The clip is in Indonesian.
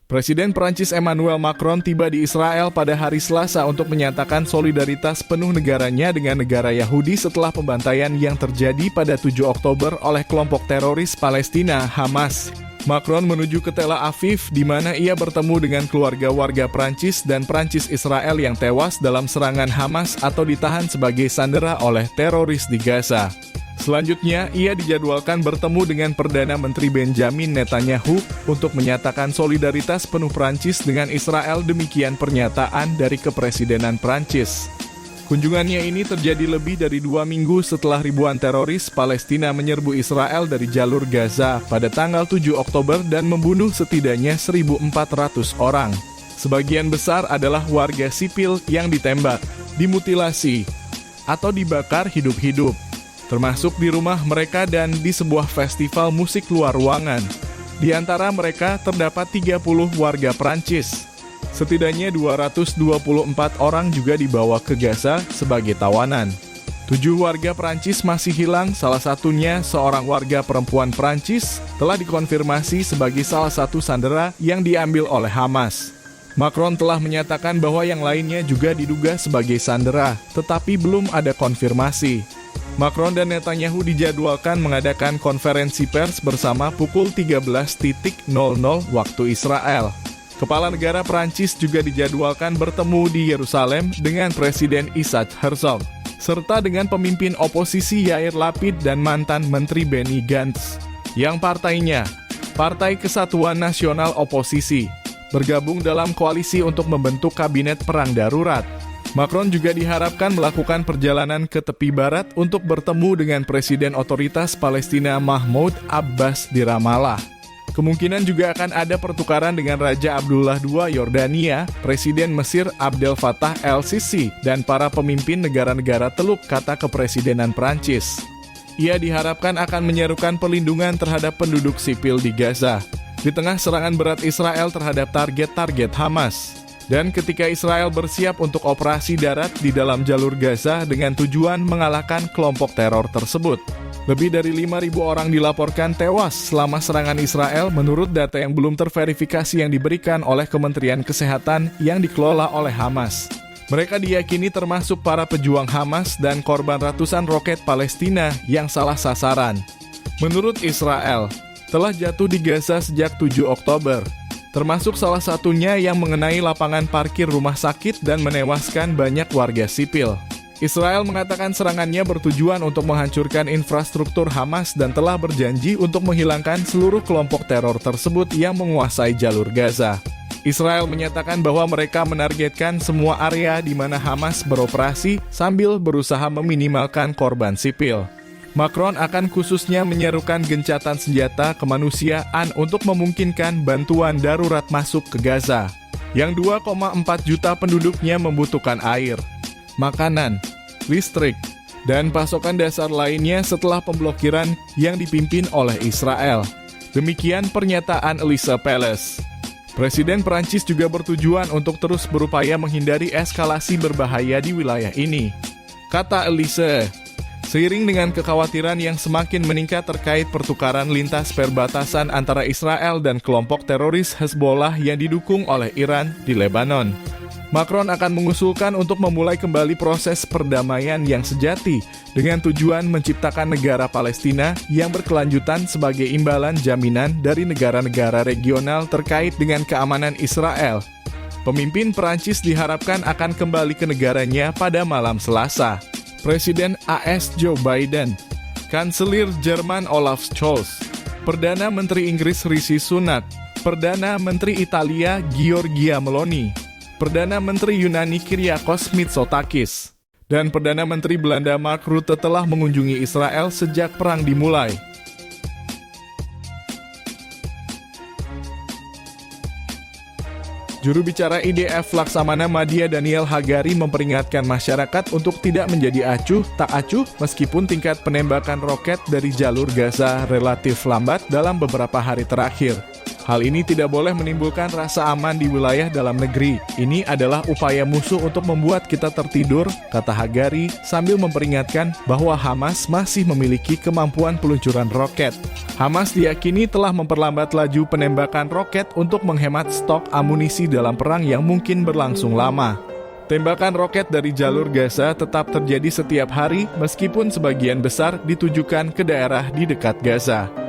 Presiden Prancis Emmanuel Macron tiba di Israel pada hari Selasa untuk menyatakan solidaritas penuh negaranya dengan negara Yahudi setelah pembantaian yang terjadi pada 7 Oktober oleh kelompok teroris Palestina, Hamas. Macron menuju ke Tel Aviv, di mana ia bertemu dengan keluarga warga Prancis dan Prancis Israel yang tewas dalam serangan Hamas atau ditahan sebagai sandera oleh teroris di Gaza. Selanjutnya, ia dijadwalkan bertemu dengan Perdana Menteri Benjamin Netanyahu untuk menyatakan solidaritas penuh Prancis dengan Israel, demikian pernyataan dari Kepresidenan Prancis. Kunjungannya ini terjadi lebih dari 2 minggu setelah ribuan teroris Palestina menyerbu Israel dari jalur Gaza pada tanggal 7 Oktober dan membunuh setidaknya 1.400 orang. Sebagian besar adalah warga sipil yang ditembak, dimutilasi, atau dibakar hidup-hidup, termasuk di rumah mereka dan di sebuah festival musik luar ruangan. Di antara mereka terdapat 30 warga Prancis. Setidaknya 224 orang juga dibawa ke Gaza sebagai tawanan. 7 warga Prancis masih hilang, salah satunya seorang warga perempuan Prancis telah dikonfirmasi sebagai salah satu sandera yang diambil oleh Hamas. Macron telah menyatakan bahwa yang lainnya juga diduga sebagai sandera, tetapi belum ada konfirmasi. Macron dan Netanyahu dijadwalkan mengadakan konferensi pers bersama pukul 13.00 waktu Israel. Kepala negara Prancis juga dijadwalkan bertemu di Yerusalem dengan Presiden Isaac Herzog, serta dengan pemimpin oposisi Yair Lapid dan mantan Menteri Benny Gantz, yang partainya, Partai Kesatuan Nasional Oposisi, bergabung dalam koalisi untuk membentuk kabinet perang darurat. Macron juga diharapkan melakukan perjalanan ke tepi barat untuk bertemu dengan Presiden Otoritas Palestina Mahmoud Abbas di Ramallah. Kemungkinan juga akan ada pertukaran dengan Raja Abdullah II Yordania, Presiden Mesir Abdel Fattah el-Sisi, dan para pemimpin negara-negara Teluk, kata Kepresidenan Prancis. Ia diharapkan akan menyerukan perlindungan terhadap penduduk sipil di Gaza, di tengah serangan berat Israel terhadap target-target Hamas. Dan ketika Israel bersiap untuk operasi darat di dalam jalur Gaza dengan tujuan mengalahkan kelompok teror tersebut. Lebih dari 5.000 orang dilaporkan tewas selama serangan Israel menurut data yang belum terverifikasi yang diberikan oleh Kementerian Kesehatan yang dikelola oleh Hamas. Mereka diyakini termasuk para pejuang Hamas dan korban ratusan roket Palestina yang salah sasaran. Menurut Israel, telah jatuh di Gaza sejak 7 Oktober. Termasuk salah satunya yang mengenai lapangan parkir rumah sakit dan menewaskan banyak warga sipil. Israel mengatakan serangannya bertujuan untuk menghancurkan infrastruktur Hamas dan telah berjanji untuk menghilangkan seluruh kelompok teror tersebut yang menguasai jalur Gaza. Israel menyatakan bahwa mereka menargetkan semua area di mana Hamas beroperasi sambil berusaha meminimalkan korban sipil. Macron akan khususnya menyerukan gencatan senjata kemanusiaan untuk memungkinkan bantuan darurat masuk ke Gaza, yang 2,4 juta penduduknya membutuhkan air, makanan, listrik, dan pasokan dasar lainnya setelah pemblokiran yang dipimpin oleh Israel. Demikian pernyataan Elise Palace. Presiden Prancis juga bertujuan untuk terus berupaya menghindari eskalasi berbahaya di wilayah ini, kata Elise. Seiring dengan kekhawatiran yang semakin meningkat terkait pertukaran lintas perbatasan antara Israel dan kelompok teroris Hezbollah yang didukung oleh Iran di Lebanon, Macron akan mengusulkan untuk memulai kembali proses perdamaian yang sejati dengan tujuan menciptakan negara Palestina yang berkelanjutan sebagai imbalan jaminan dari negara-negara regional terkait dengan keamanan Israel. Pemimpin Perancis diharapkan akan kembali ke negaranya pada malam Selasa. Presiden AS Joe Biden, Kanselir Jerman Olaf Scholz, Perdana Menteri Inggris Rishi Sunak, Perdana Menteri Italia Giorgia Meloni, Perdana Menteri Yunani Kyriakos Mitsotakis, dan Perdana Menteri Belanda Mark Rutte telah mengunjungi Israel sejak perang dimulai. Juru bicara IDF Laksamana Madya Daniel Hagari memperingatkan masyarakat untuk tidak menjadi acuh tak acuh meskipun tingkat penembakan roket dari jalur Gaza relatif lambat dalam beberapa hari terakhir. Hal ini tidak boleh menimbulkan rasa aman di wilayah dalam negeri. Ini adalah upaya musuh untuk membuat kita tertidur, kata Hagari, sambil memperingatkan bahwa Hamas masih memiliki kemampuan peluncuran roket. Hamas diyakini telah memperlambat laju penembakan roket untuk menghemat stok amunisi dalam perang yang mungkin berlangsung lama. Tembakan roket dari jalur Gaza tetap terjadi setiap hari meskipun sebagian besar ditujukan ke daerah di dekat Gaza.